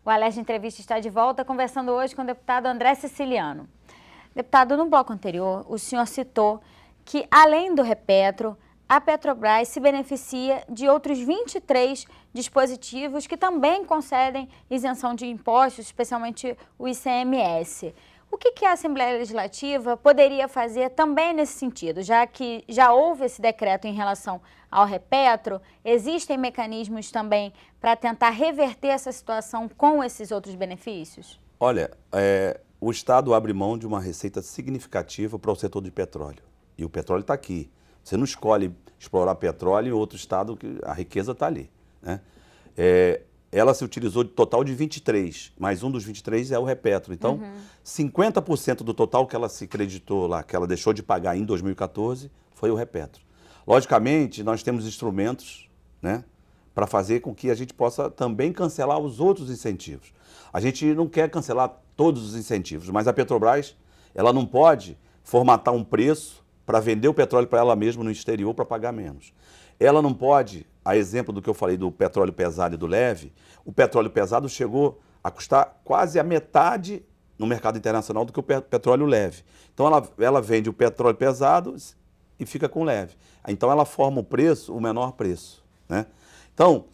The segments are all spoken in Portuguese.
O Alerj Entrevista está de volta, conversando hoje com o deputado André Siciliano. Deputado, no bloco anterior, o senhor citou que, além do Repetro, a Petrobras se beneficia de outros 23 dispositivos que também concedem isenção de impostos, especialmente o ICMS. O que a Assembleia Legislativa poderia fazer também nesse sentido, já que já houve esse decreto em relação ao Repetro, existem mecanismos também para tentar reverter essa situação com esses outros benefícios? Olha, o Estado abre mão de uma receita significativa para o setor de petróleo. E o petróleo está aqui. Você não escolhe explorar petróleo em outro estado que a riqueza está ali, né? Ela se utilizou de total de 23, mas um dos 23 é o Repetro. Então, 50% do total que ela se creditou lá, que ela deixou de pagar em 2014, foi o Repetro. Logicamente, nós temos instrumentos, né, para fazer com que a gente possa também cancelar os outros incentivos. A gente não quer cancelar todos os incentivos, mas a Petrobras, ela não pode formatar um preço para vender o petróleo para ela mesma no exterior para pagar menos. Ela não pode, a exemplo do que eu falei do petróleo pesado e do leve, o petróleo pesado chegou a custar quase a metade no mercado internacional do que o petróleo leve. Então ela vende o petróleo pesado e fica com o leve. Então ela forma o preço, o menor preço, né? Então,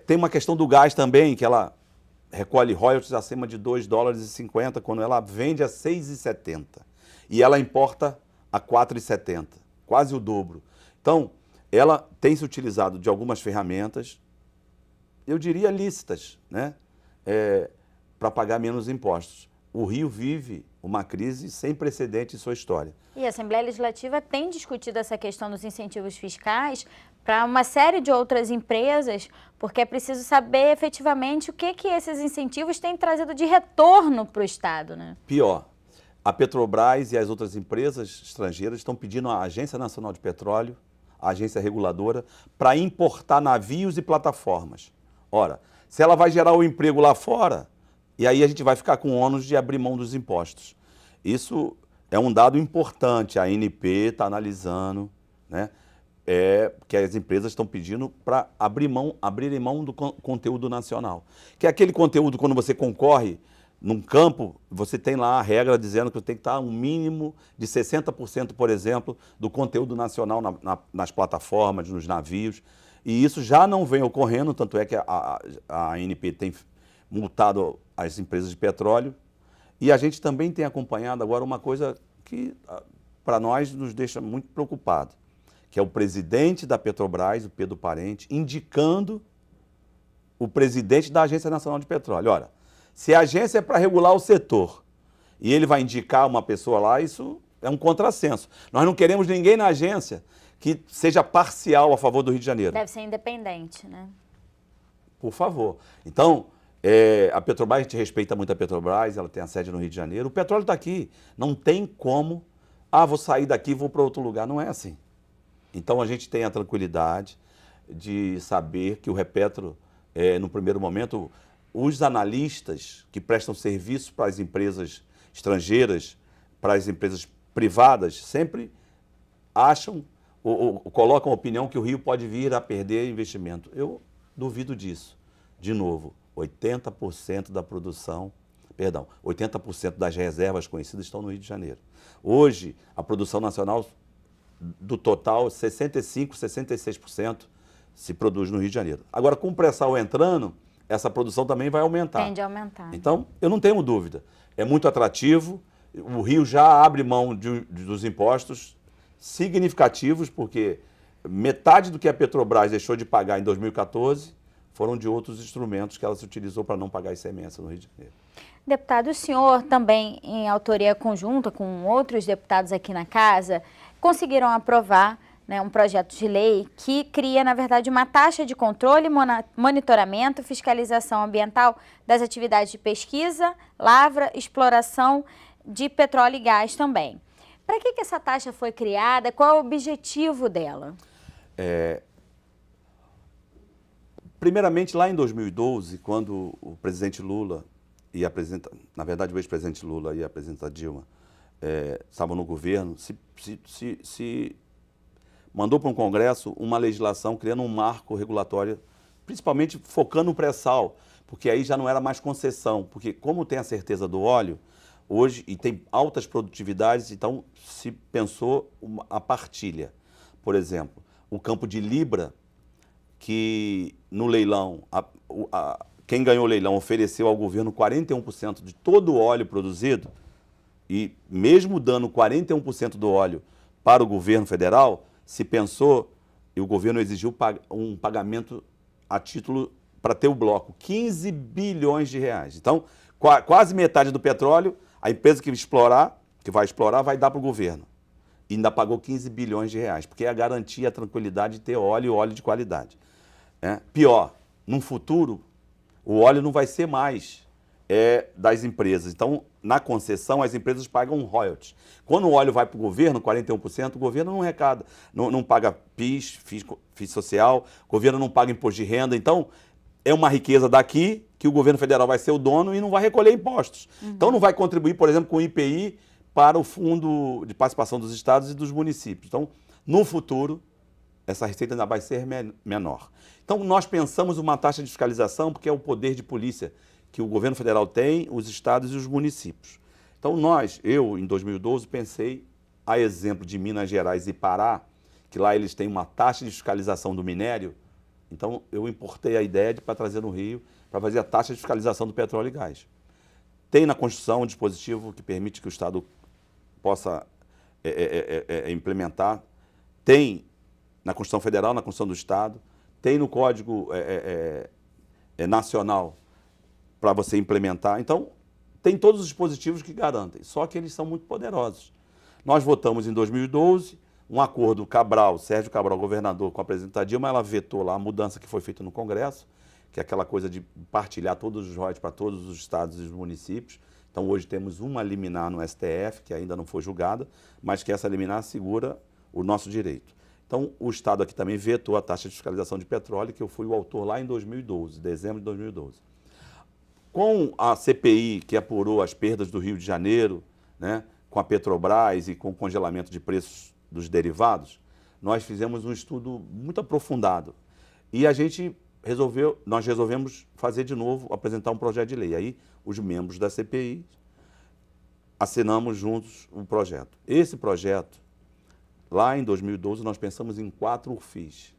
tem uma questão do gás também, que ela recolhe royalties acima de $2,50 quando ela vende a 6,70 e ela importa a 4,70, quase o dobro. Então, ela tem se utilizado de algumas ferramentas, eu diria lícitas, né, para pagar menos impostos. O Rio vive uma crise sem precedente em sua história. E a Assembleia Legislativa tem discutido essa questão dos incentivos fiscais para uma série de outras empresas, porque é preciso saber efetivamente o que esses incentivos têm trazido de retorno para o Estado, né? Pior, a Petrobras e as outras empresas estrangeiras estão pedindo à Agência Nacional de Petróleo, a agência reguladora, para importar navios e plataformas. Ora, se ela vai gerar o emprego lá fora, e aí a gente vai ficar com o ônus de abrir mão dos impostos. Isso é um dado importante, a ANP está analisando, né? Que as empresas estão pedindo para abrirem mão do conteúdo nacional. Que é aquele conteúdo, quando você concorre num campo, você tem lá a regra dizendo que tem que estar um mínimo de 60%, por exemplo, do conteúdo nacional nas plataformas, nos navios. E isso já não vem ocorrendo, tanto é que a ANP tem multado as empresas de petróleo. E a gente também tem acompanhado agora uma coisa que, para nós, nos deixa muito preocupados, que é o presidente da Petrobras, o Pedro Parente, indicando o presidente da Agência Nacional de Petróleo. Olha, se a agência é para regular o setor e ele vai indicar uma pessoa lá, isso é um contrassenso. Nós não queremos ninguém na agência que seja parcial a favor do Rio de Janeiro. Deve ser independente, né? Por favor. Então, a Petrobras, a gente respeita muito a Petrobras, ela tem a sede no Rio de Janeiro. O petróleo está aqui. Não tem como, vou sair daqui e vou para outro lugar. Não é assim. Então, a gente tem a tranquilidade de saber que o Repetro, no primeiro momento, os analistas que prestam serviço para as empresas estrangeiras, para as empresas privadas, sempre acham ou colocam a opinião que o Rio pode vir a perder investimento. Eu duvido disso. De novo, 80% da produção, 80% das reservas conhecidas estão no Rio de Janeiro. Hoje, a produção nacional do total, 65%, 66% se produz no Rio de Janeiro. Agora, com o pré-sal entrando, essa produção também vai aumentar. Tende a aumentar. Então, eu não tenho dúvida. É muito atrativo. O Rio já abre mão dos impostos significativos, porque metade do que a Petrobras deixou de pagar em 2014 foram de outros instrumentos que ela se utilizou para não pagar ICMS no Rio de Janeiro. Deputado, o senhor também, em autoria conjunta com outros deputados aqui na casa, conseguiram aprovar, né, um projeto de lei que cria, na verdade, uma taxa de controle, monitoramento, fiscalização ambiental das atividades de pesquisa, lavra, exploração de petróleo e gás também. Para que essa taxa foi criada? Qual é o objetivo dela? Primeiramente, lá em 2012, quando o presidente Lula e na verdade o ex-presidente Lula e a presidenta Dilma estavam no governo, se mandou para um Congresso uma legislação criando um marco regulatório, principalmente focando no pré-sal, porque aí já não era mais concessão, porque como tem a certeza do óleo, hoje, e tem altas produtividades, então se pensou a partilha. Por exemplo, o campo de Libra, que no leilão, quem ganhou o leilão ofereceu ao governo 41% de todo o óleo produzido, e mesmo dando 41% do óleo para o governo federal, se pensou, e o governo exigiu um pagamento a título para ter o bloco, 15 bilhões de reais. Então, quase metade do petróleo, a empresa que vai explorar, vai dar para o governo. E ainda pagou 15 bilhões de reais, porque é a garantia, a tranquilidade de ter óleo e óleo de qualidade. Pior, no futuro, o óleo não vai ser mais das empresas. Então, na concessão, as empresas pagam royalties. Quando o óleo vai para o governo, 41%, o governo não arrecada, não paga PIS social, o governo não paga imposto de renda. Então, é uma riqueza daqui que o governo federal vai ser o dono e não vai recolher impostos. Então, não vai contribuir, por exemplo, com o IPI para o Fundo de Participação dos Estados e dos municípios. Então, no futuro, essa receita ainda vai ser menor. Então, nós pensamos uma taxa de fiscalização, porque é o poder de polícia que o governo federal tem, os estados e os municípios. Então, eu, em 2012, pensei, a exemplo de Minas Gerais e Pará, que lá eles têm uma taxa de fiscalização do minério, então eu importei a ideia para trazer no Rio, para fazer a taxa de fiscalização do petróleo e gás. Tem na Constituição um dispositivo que permite que o Estado possa implementar, tem na Constituição Federal, na Constituição do Estado, tem no Código Nacional para você implementar. Então, tem todos os dispositivos que garantem, só que eles são muito poderosos. Nós votamos em 2012, um acordo Sérgio Cabral, governador, com a presidenta Dilma, ela vetou lá a mudança que foi feita no Congresso, que é aquela coisa de partilhar todos os royalties para todos os estados e os municípios. Então, hoje temos uma liminar no STF, que ainda não foi julgada, mas que essa liminar assegura o nosso direito. Então, o Estado aqui também vetou a taxa de fiscalização de petróleo, que eu fui o autor lá em 2012, dezembro de 2012. Com a CPI, que apurou as perdas do Rio de Janeiro, né, com a Petrobras e com o congelamento de preços dos derivados, nós fizemos um estudo muito aprofundado. E nós resolvemos fazer de novo, apresentar um projeto de lei. Aí, os membros da CPI assinamos juntos o projeto. Esse projeto, lá em 2012, nós pensamos em 4 UFIs.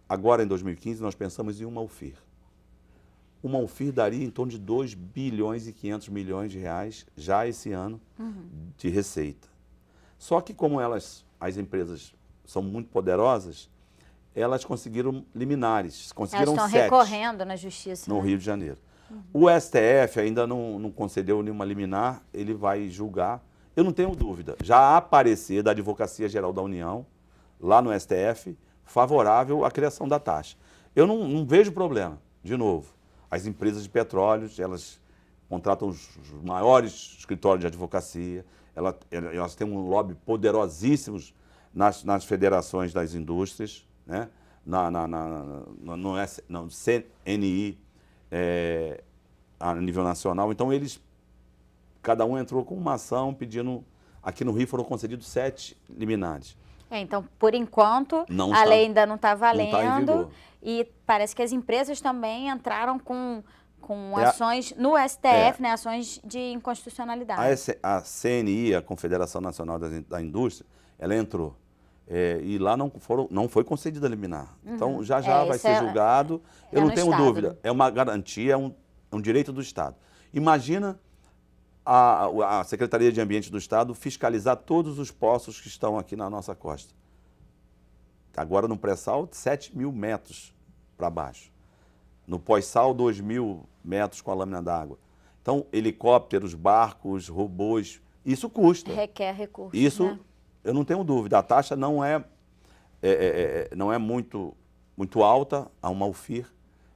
Agora, em 2015, nós pensamos em uma UFIR. Uma UFIR daria em torno de 2 bilhões e 500 milhões de reais já esse ano de receita. Só que como as empresas são muito poderosas, elas conseguiram liminares, conseguiram 7. Elas estão recorrendo na justiça. No Rio de Janeiro. O STF ainda não concedeu nenhuma liminar, ele vai julgar. Eu não tenho dúvida, já há parecer da Advocacia Geral da União, lá no STF, favorável à criação da taxa. Eu não vejo problema, de novo. As empresas de petróleo, elas contratam os maiores escritórios de advocacia, elas têm um lobby poderosíssimo nas federações das indústrias, né? no CNI, a nível nacional. Então, cada um entrou com uma ação pedindo, aqui no Rio foram concedidos 7 liminares. Então, por enquanto, a lei ainda não está valendo. Não está em vigor. E parece que as empresas também entraram com ações no STF, né, ações de inconstitucionalidade. A CNI, a Confederação Nacional da Indústria, ela entrou. E lá não foi concedida a liminar. Então, já vai ser julgado. Eu não tenho dúvida. É uma garantia, é um direito do Estado. Imagina a Secretaria de Ambiente do Estado fiscalizar todos os poços que estão aqui na nossa costa. Agora, no pré-sal, 7 mil metros para baixo. No pós-sal, 2 mil metros com a lâmina d'água. Então, helicópteros, barcos, robôs, isso custa. Requer recursos. Isso, né? Eu não tenho dúvida. A taxa não é muito alta a uma UFIR.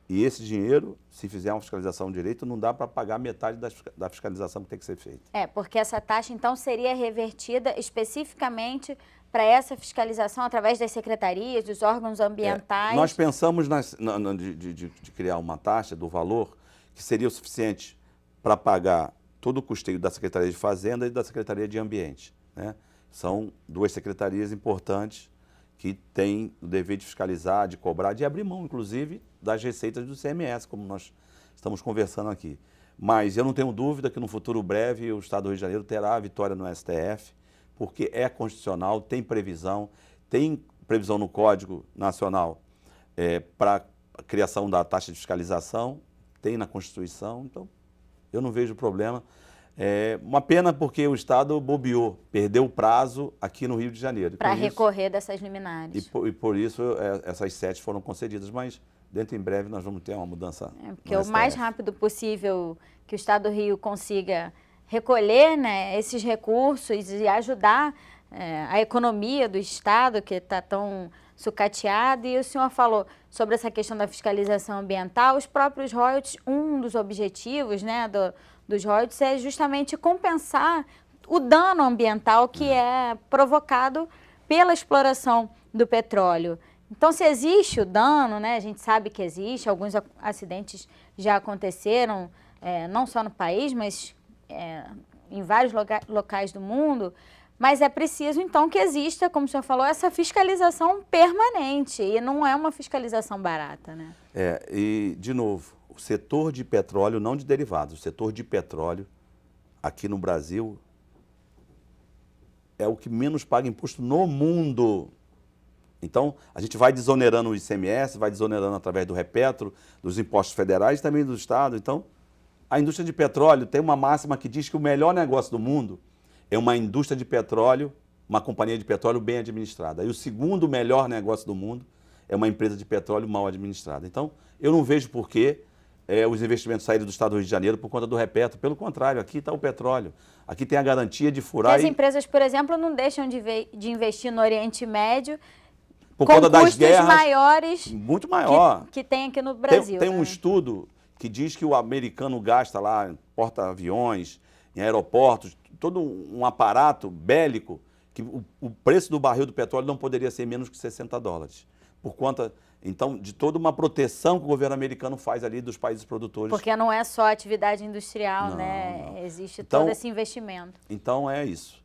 E esse dinheiro, se fizer uma fiscalização direito, não dá para pagar metade da fiscalização que tem que ser feita. Porque essa taxa, então, seria revertida especificamente para essa fiscalização através das secretarias, dos órgãos ambientais. Nós pensamos de criar uma taxa do valor que seria o suficiente para pagar todo o custeio da Secretaria de Fazenda e da Secretaria de Ambiente, né? São 2 secretarias importantes que tem o dever de fiscalizar, de cobrar, de abrir mão, inclusive, das receitas do ICMS, como nós estamos conversando aqui. Mas eu não tenho dúvida que no futuro breve o Estado do Rio de Janeiro terá a vitória no STF, porque é constitucional, tem previsão no Código Nacional para a criação da taxa de fiscalização, tem na Constituição, então eu não vejo problema. É uma pena porque o Estado bobeou, perdeu o prazo aqui no Rio de Janeiro. Para recorrer dessas liminares. E por isso essas 7 foram concedidas, mas dentro em breve nós vamos ter uma mudança. Porque o mais rápido possível que o Estado do Rio consiga recolher, né, esses recursos e ajudar a economia do Estado, que está tão sucateada. E o senhor falou sobre essa questão da fiscalização ambiental, os próprios royalties, um dos objetivos, né, dos royalties é justamente compensar o dano ambiental que é provocado pela exploração do petróleo. Então, se existe o dano, né, a gente sabe que existe, alguns acidentes já aconteceram, não só no país, mas em vários locais do mundo, mas é preciso, então, que exista, como o senhor falou, essa fiscalização permanente, e não é uma fiscalização barata, né? E, de novo, o setor de petróleo, não de derivados, o setor de petróleo aqui no Brasil é o que menos paga imposto no mundo. Então, a gente vai desonerando o ICMS, vai desonerando através do Repetro, dos impostos federais e também do Estado. Então, a indústria de petróleo tem uma máxima que diz que o melhor negócio do mundo é uma indústria de petróleo, uma companhia de petróleo bem administrada. E o segundo melhor negócio do mundo é uma empresa de petróleo mal administrada. Então, eu não vejo por que os investimentos saírem do Estado do Rio de Janeiro por conta do Repetro. Pelo contrário, aqui está o petróleo. Aqui tem a garantia de furar. As empresas, por exemplo, não deixam de investir no Oriente Médio por conta das guerras maiores muito maior que tem aqui no Brasil. Tem um estudo que diz que o americano gasta lá em porta-aviões, em aeroportos, todo um aparato bélico, que o preço do barril do petróleo não poderia ser menos que $60. Por conta, então, de toda uma proteção que o governo americano faz ali dos países produtores. Porque não é só atividade industrial, né? Não. Existe todo esse investimento. Então, é isso.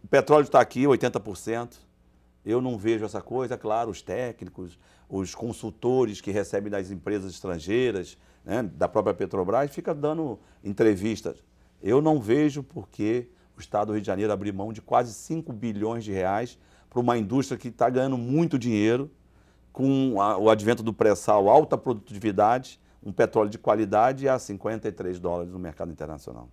O petróleo está aqui, 80%. Eu não vejo essa coisa. Claro, os técnicos, os consultores que recebem das empresas estrangeiras, né, da própria Petrobras, ficam dando entrevistas. Eu não vejo por que o Estado do Rio de Janeiro abrir mão de quase 5 bilhões de reais para uma indústria que está ganhando muito dinheiro, com o advento do pré-sal, alta produtividade, um petróleo de qualidade a $53 no mercado internacional.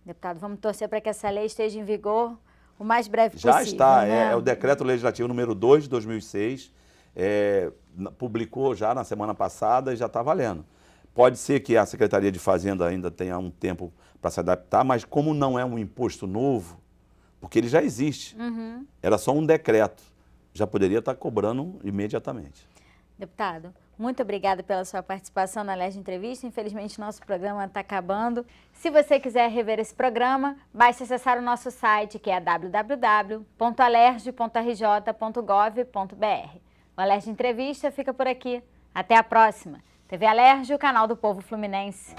Deputado, vamos torcer para que essa lei esteja em vigor o mais breve possível. Já está, né? é o Decreto Legislativo número 2 de 2006, publicou já na semana passada e já está valendo. Pode ser que a Secretaria de Fazenda ainda tenha um tempo para se adaptar, mas como não é um imposto novo, porque ele já existe, era só um decreto, já poderia estar cobrando imediatamente. Deputado, muito obrigada pela sua participação na Alerj Entrevista. Infelizmente, nosso programa está acabando. Se você quiser rever esse programa, basta acessar o nosso site, que é www.alerj.rj.gov.br. O Alerj Entrevista fica por aqui. Até a próxima. TV Alerj, o canal do povo fluminense.